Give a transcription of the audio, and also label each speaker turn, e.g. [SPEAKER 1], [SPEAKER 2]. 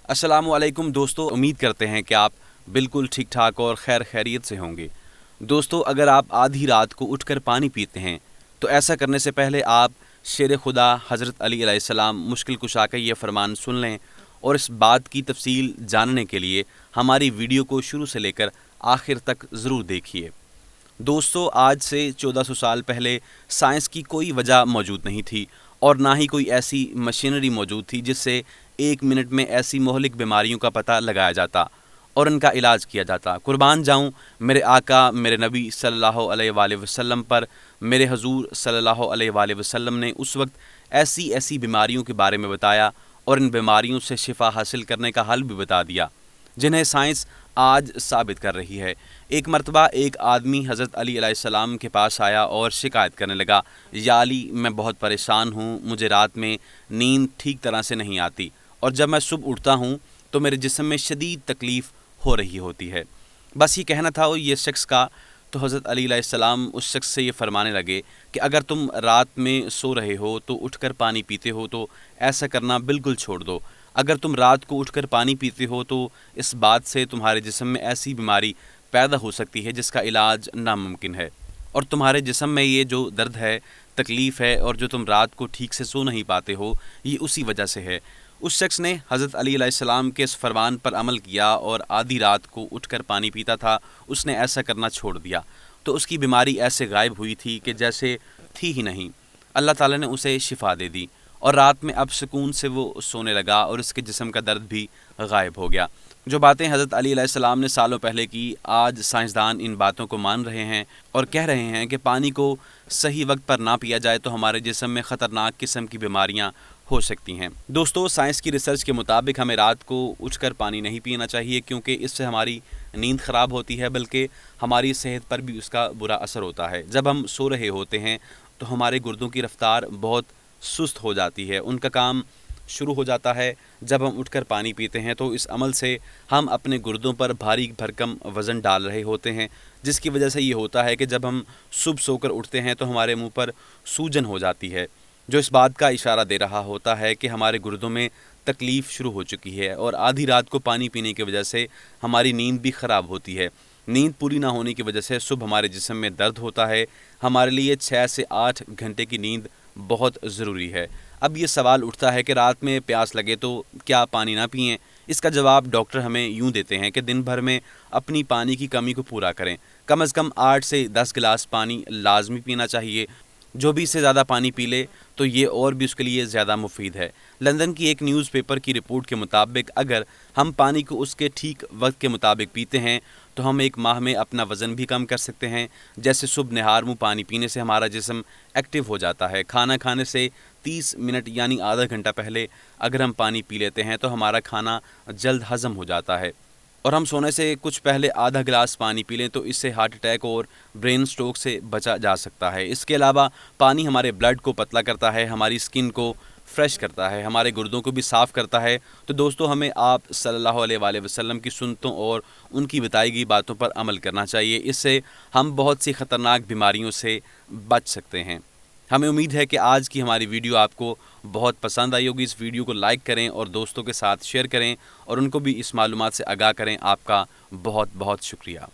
[SPEAKER 1] अस्सलाम वालेकुम दोस्तों, उम्मीद करते हैं कि आप बिल्कुल ठीक ठाक और खैर खैरियत से होंगे। दोस्तों, अगर आप आधी रात को उठकर पानी पीते हैं तो ऐसा करने से पहले आप शेर खुदा हज़रत अली अलैहिस्सलाम मुश्किल कुशा का ये फरमान सुन लें, और इस बात की तफसील जानने के लिए हमारी वीडियो को शुरू से लेकर आखिर तक ज़रूर देखिए। दोस्तों, आज से 1400 साल पहले साइंस की कोई वजह मौजूद नहीं थी और ना ही कोई ऐसी मशीनरी मौजूद थी जिससे 1 मिनट में ऐसी मोहलिक बीमारियों का पता लगाया जाता और उनका इलाज किया जाता। कुर्बान जाऊं मेरे आका मेरे नबी सल्लल्लाहु अलैहि वसल्लम पर। मेरे हजूर सल्लल्लाहु अलैहि वसल्लम ने उस वक्त ऐसी ऐसी बीमारियों के बारे में बताया और इन बीमारियों से शिफा हासिल करने का हल भी बता दिया जिन्हें साइंस आज साबित कर रही है। एक मरतबा एक आदमी हज़रत अली अलैहिस्सलाम के पास आया और शिकायत करने लगा, या अली, मैं बहुत परेशान हूँ, मुझे रात में नींद ठीक तरह से नहीं आती और जब मैं सुबह उठता हूँ तो मेरे जिस्म में शदीद तकलीफ़ हो रही होती है। बस ये कहना था वो ये शख्स का। तो हज़रत अली अलैहिस्सलाम उस शख्स से ये फरमाने लगे कि अगर तुम रात में सो रहे हो तो उठकर पानी पीते हो तो ऐसा करना बिल्कुल छोड़ दो। अगर तुम रात को उठकर पानी पीते हो तो इस बात से तुम्हारे जिस्म में ऐसी बीमारी पैदा हो सकती है जिसका इलाज नामुमकिन है, और तुम्हारे जिस्म में ये जो दर्द है, तकलीफ़ है और जो तुम रात को ठीक से सो नहीं पाते हो, ये उसी वजह से है। उस शख्स ने हज़रत अली अलैहिस्सलाम के इस फरमान पर अमल किया और आधी रात को उठकर पानी पीता था। उसने ऐसा करना छोड़ दिया तो उसकी बीमारी ऐसे गायब हुई थी कि जैसे थी ही नहीं। अल्लाह ताला ने उसे शिफा दे दी और रात में अब सुकून से वो सोने लगा और उसके जिस्म का दर्द भी गायब हो गया। जो बातें हज़रत अली अलैहिस्सलाम ने सालों पहले की, आज साइंसदान इन बातों को मान रहे हैं और कह रहे हैं कि पानी को सही वक्त पर ना पिया जाए तो हमारे जिस्म में ख़तरनाक किस्म की बीमारियां हो सकती हैं। दोस्तों, साइंस की रिसर्च के मुताबिक हमें रात को उठकर पानी नहीं पीना चाहिए, क्योंकि इससे हमारी नींद ख़राब होती है, बल्कि हमारी सेहत पर भी उसका बुरा असर होता है। जब हम सो रहे होते हैं तो हमारे गुर्दों की रफ्तार बहुत सुस्त हो जाती है, उनका काम शुरू हो जाता है। जब हम उठकर पानी पीते हैं तो इस अमल से हम अपने गुर्दों पर भारी भरकम वज़न डाल रहे होते हैं, जिसकी वजह से ये होता है कि जब हम सुबह सोकर उठते हैं तो हमारे मुंह पर सूजन हो जाती है, जो इस बात का इशारा दे रहा होता है कि हमारे गुर्दों में तकलीफ़ शुरू हो चुकी है। और आधी रात को पानी पीने की वजह से हमारी नींद भी ख़राब होती है। नींद पूरी ना होने की वजह से सुबह हमारे जिस्म में दर्द होता है। हमारे लिए 6 से 8 घंटे की नींद बहुत ज़रूरी है। अब ये सवाल उठता है कि रात में प्यास लगे तो क्या पानी ना पिएं? इसका जवाब डॉक्टर हमें यूँ देते हैं कि दिन भर में अपनी पानी की कमी को पूरा करें। कम से कम 8 से 10 गिलास पानी लाजमी पीना चाहिए। जो भी इससे ज़्यादा पानी पी ले तो ये और भी उसके लिए ज़्यादा मुफीद है। लंदन की एक न्यूज़पेपर की रिपोर्ट के मुताबिक अगर हम पानी को उसके ठीक वक्त के मुताबिक पीते हैं तो हम 1 माह में अपना वज़न भी कम कर सकते हैं। जैसे सुबह निहार मुँह पानी पीने से हमारा जिस्म एक्टिव हो जाता है। खाना खाने से 30 मिनट यानी आधा घंटा पहले अगर हम पानी पी लेते हैं तो हमारा खाना जल्द हज़म हो जाता है। और हम सोने से कुछ पहले आधा गिलास पानी पी लें तो इससे हार्ट अटैक और ब्रेन स्ट्रोक से बचा जा सकता है। इसके अलावा पानी हमारे ब्लड को पतला करता है, हमारी स्किन को फ्रेश करता है, हमारे गुर्दों को भी साफ़ करता है। तो दोस्तों, हमें आप सल्लल्लाहु अलैहि वसल्लम की सुन्नतों और उनकी बताई गई बातों पर अमल करना चाहिए। इससे हम बहुत सी ख़तरनाक बीमारियों से बच सकते हैं। हमें उम्मीद है कि आज की हमारी वीडियो आपको बहुत पसंद आई होगी। इस वीडियो को लाइक करें और दोस्तों के साथ शेयर करें और उनको भी इस मालूमात से आगाह करें। आपका बहुत बहुत शुक्रिया।